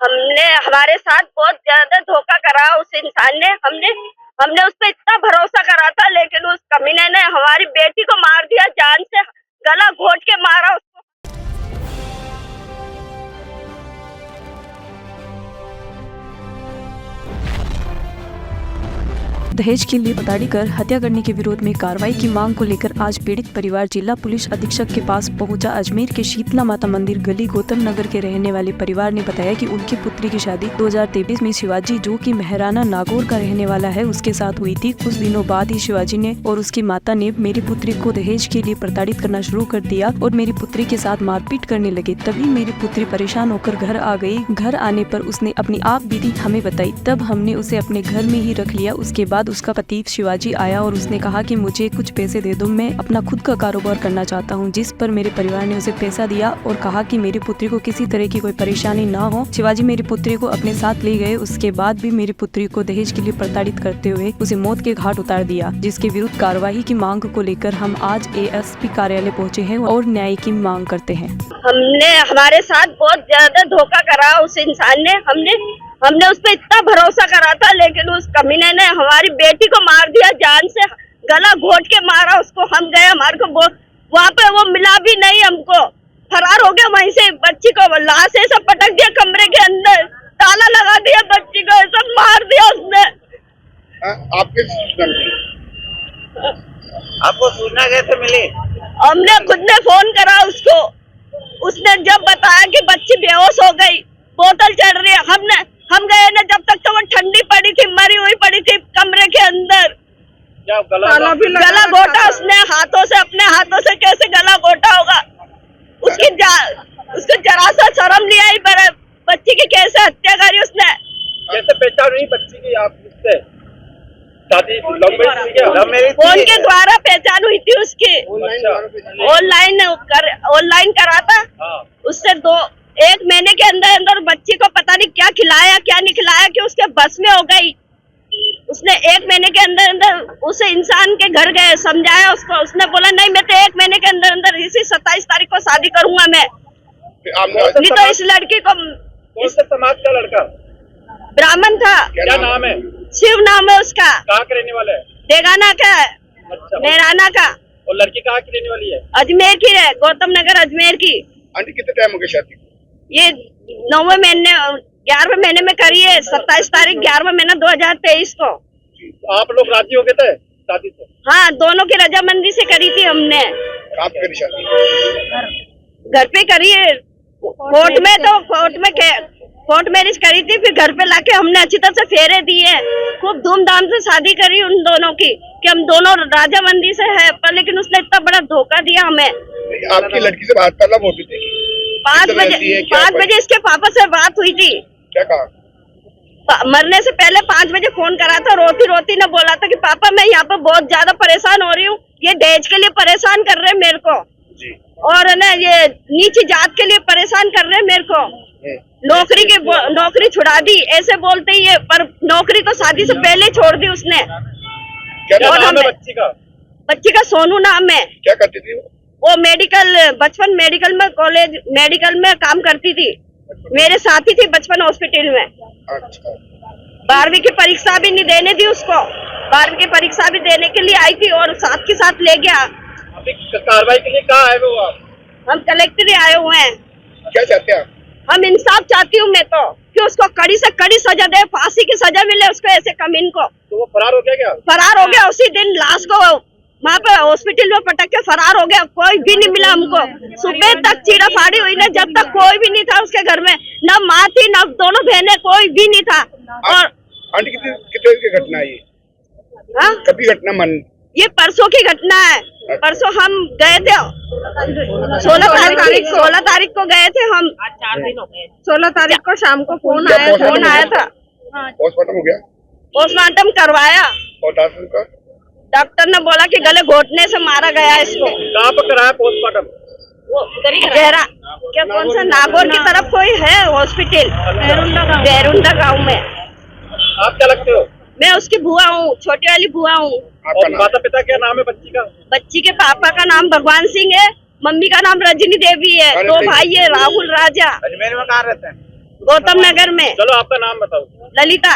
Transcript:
हमने हमारे साथ बहुत ज्यादा धोखा करा उस इंसान ने। हमने उस पर इतना भरोसा करा था, लेकिन उस कमीने ने हमारी बेटी को मार दिया, जान से गला घोट के मारा उसको। दहेज के लिए प्रताड़ित कर हत्या करने के विरोध में कार्रवाई की मांग को लेकर आज पीड़ित परिवार जिला पुलिस अधीक्षक के पास पहुंचा। अजमेर के शीतला माता मंदिर गली गौतम नगर के रहने वाले परिवार ने बताया कि उनकी पुत्री की शादी 2023 में शिवाजी, जो कि मेहराना नागौर का रहने वाला है, उसके साथ हुई थी। कुछ दिनों बाद ही शिवाजी ने और उसकी माता ने मेरी पुत्री को दहेज के लिए प्रताड़ित करना शुरू कर दिया और मेरी पुत्री के साथ मारपीट करने लगे। तभी मेरी पुत्री परेशान होकर घर आ गई। घर आने पर उसने अपनी आप बीती हमें बताई, तब हमने उसे अपने घर में ही रख लिया। उसके बाद उसका पति शिवाजी आया और उसने कहा कि मुझे कुछ पैसे दे दो, मैं अपना खुद का कारोबार करना चाहता हूं। जिस पर मेरे परिवार ने उसे पैसा दिया और कहा कि मेरी पुत्री को किसी तरह की कोई परेशानी ना हो। शिवाजी मेरी पुत्री को अपने साथ ले गए। उसके बाद भी मेरी पुत्री को दहेज के लिए प्रताड़ित करते हुए उसे मौत के घाट उतार दिया, जिसके विरुद्ध कार्रवाई की मांग को लेकर हम आज ASP कार्यालय पहुँचे हैं और न्याय की मांग करते हैं। हमने हमारे साथ बहुत ज्यादा धोखा करा उस इंसान ने। हमने उस पर इतना भरोसा करा था, लेकिन उस कमीने ने हमारी बेटी को मार दिया, जान से गला घोट के मारा उसको। हम गए, हमारे को वहाँ पे वो मिला भी नहीं, हमको फरार हो गया वहीं से। बच्ची को लाश ऐसा पटक दिया कमरे के अंदर, ताला लगा दिया, बच्ची को ऐसा मार दिया उसने। आपको सूचना कैसे मिली? हमने खुद ने फोन करा उसको। उसने जब बताया कि बच्ची बेहोश हो गई, बोतल चढ़ रही है, हम गए ना, जब तक तो वो ठंडी पड़ी थी, मरी हुई पड़ी थी कमरे के अंदर। गला घोटा उसने हाथों से, अपने हाथों से कैसे गला घोटा होगा? उसको जरा सा शर्म नहीं आई, पर बच्ची की कैसे हत्या करी उसने। कैसे पहचान हुई बच्ची की? आप किससे शादी? फोन के द्वारा पहचान हुई थी उसकी। ऑनलाइन करा था। उससे 1 महीने के अंदर बच्ची को पता नहीं क्या खिलाया क्या नहीं खिलाया कि उसके बस में हो गई। उसने 1 महीने के अंदर उस इंसान के घर गए, समझाया उसको। उसने बोला नहीं, मैं तो 1 महीने के अंदर इसी 27 तारीख को शादी करूंगा मैं। नहीं तो इस लड़की को। कौन से समाज का लड़का? ब्राह्मण था। क्या नाम है? शिव नाम है उसका। कहाँ के रहने वाला है? देगाना का है। अच्छा। मेहराना का। और लड़की कहाँ की रहने वाली है? अजमेर की है, गौतम नगर अजमेर की। आंटी कितने टाइम हो गया शादी? ये 9वें महीने 11वें महीने में करी है, 27 तारीख 11वां महीना 2023 को। आप लोग राजी हो गए थे शादी से? हाँ, दोनों की रजामंदी से करी थी हमने। कहाँ पे करी शादी? घर पे करी है। कोर्ट मैरिज करी थी, फिर घर पे लाके हमने अच्छी तरह से फेरे दिए। खूब धूमधाम से शादी करी उन दोनों की कि हम दोनों राजामंदी से है, पर लेकिन उसने इतना बड़ा धोखा दिया हमें। आपकी लड़की से बात कब होती थी? 5 बजे इसके पापा से बात हुई थी। क्या कहा? मरने से पहले 5 बजे फोन करा था। रोती रोती ने बोला था कि पापा मैं यहाँ पे बहुत ज्यादा परेशान हो रही हूँ, ये दहेज के लिए परेशान कर रहे हैं मेरे को जी। और ना ये नीची जात के लिए परेशान कर रहे हैं मेरे को। नौकरी छुड़ा दी ऐसे बोलते ही है, पर नौकरी तो शादी से पहले छोड़ दी उसने। क्या नाम है बच्ची का? बच्ची का सोनू नाम है। क्या करती थी वो बचपन मेडिकल में, कॉलेज मेडिकल में काम करती थी। मेरे साथ ही थी बचपन हॉस्पिटल में। अच्छा। 12वीं की परीक्षा भी नहीं देने दी उसको। 12वीं की परीक्षा भी देने के लिए आई थी और साथ के साथ ले गया। अभी कार्रवाई के लिए कहाँ आए हो आप? हम कलेक्टर आए हुए हैं। क्या चाहते हैं? हम इंसाफ चाहती हूँ मैं तो, कि उसको कड़ी से कड़ी सजा दे, फांसी की सजा मिले उसको, ऐसे कमीन को। तो वो फरार हो गया क्या? फरार हो गया उसी दिन। लाश को वहाँ पे हॉस्पिटल में पटक के फरार हो गया। कोई भी नहीं मिला हमको। सुबह तक चीड़ा फाड़ी हुई ना, जब तक कोई भी नहीं था उसके घर में। न माँ थी न दोनों बहनें, कोई भी नहीं था। और आंटी कितने की घटना है ये? हाँ, कभी घटना मन? ये परसों की घटना है। परसों हम गए थे 16 तारीख को गए थे हम। 16 तारीख को शाम को फोन आया था। पोस्टमार्टम हो गया? पोस्टमार्टम करवाया और डॉक्टर ने बोला कि गले घोटने से मारा गया इसको। कहाँ पर कराया पोस्टमार्टम? गहरा क्या कौन सा नागौर की तरफ कोई है हॉस्पिटल, बैरुंडा गाँव में। आप क्या लगते हो? मैं उसकी बुआ हूँ, छोटी वाली बुआ हूँ। और माता पिता क्या नाम है बच्ची का? बच्ची के पापा का नाम भगवान सिंह है, मम्मी का नाम रजनी देवी है। 2 भाई है, राहुल राजा। अजमेर में कहाँ रहते हैं? गौतम नगर में। चलो आपका नाम बताओ। ललिता।